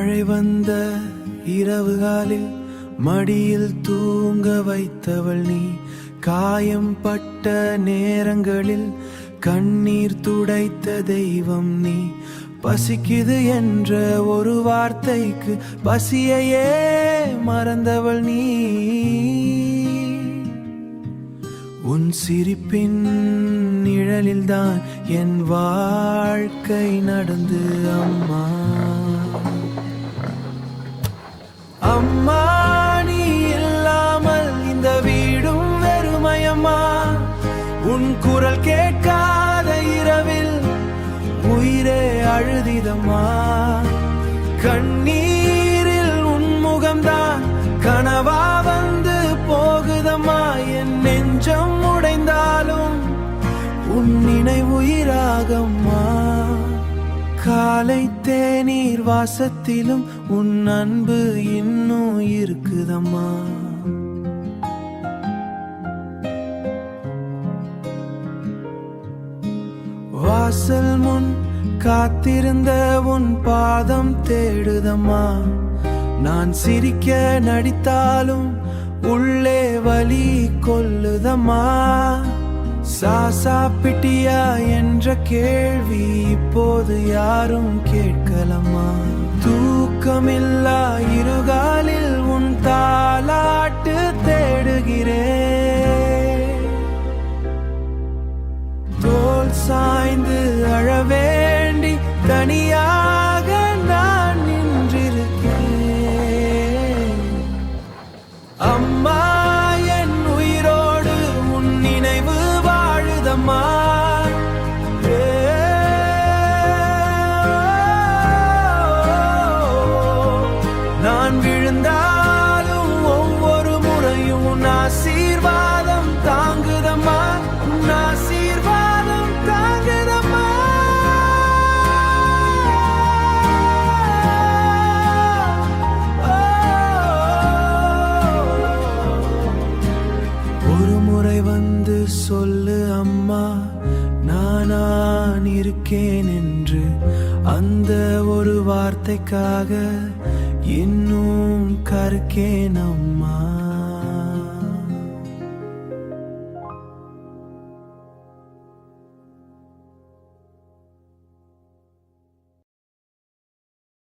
மழை வந்த இரவுகாலில் மடியில் தூங்க வைத்தவள் நீ. காயம் பட்ட நேரங்களில் கண்ணீர் துடைத்த தெய்வம் நீ. பசிக்குது என்ற ஒரு வார்த்தைக்கு பசியையே மறந்தவள் நீ. உன் சிரிப்பின் நிழலில்தான் என் வாழ்க்கை நடந்து அம்மா. அம்மா நீ இல்லாமல் இந்த வீடும் வெறுமையம்மா. உன் குரல் கேட்காத இரவில் உயிரே அழுதிதம்மா. கண்ணீரில் உன் முகம்தான் கனவா வந்து போகுதம்மா. என் நெஞ்சம் உடைந்தாலும் உன் நினைவுயிராகம்மா. காலை தேநீர் வாசத்திலும் உன் அன்பு இன்னும் இருக்குதம்மா. வாசல் முன் காத்திருந்த உன் பாதம் தேடுதம்மா. நான் சிரிக்க நடித்தாலும் உள்ளே வலி கொல்லுதம்மா. சாசா பிட்டியா என்ற கேள்வி இப்போது யாரும் கேட்கலம்மா. தூக்கமில்லா இருகாலில் உன் தாலாட்டு தேடுகிறேன். தோல் சாய்ந்து அழவேண்டி தனியாக நான் நின்றிருக்கேன். அம்மா என் உயிரோடு உன் நினைவு வாழுதம்மா. நான் விழுந்தாலும் ஒவ்வொரு முறையும் உன் ஆசீர்வாதம் தாங்குதம்மா. உன் ஆசீர்வாதம் தாங்குதம்மா. ஒரு முறை வந்து சொல்லு அம்மா, நான் இருக்கேன் என்று. அந்த ஒரு வார்த்தைக்காக இன்னும் கருக்கேன் அம்மா.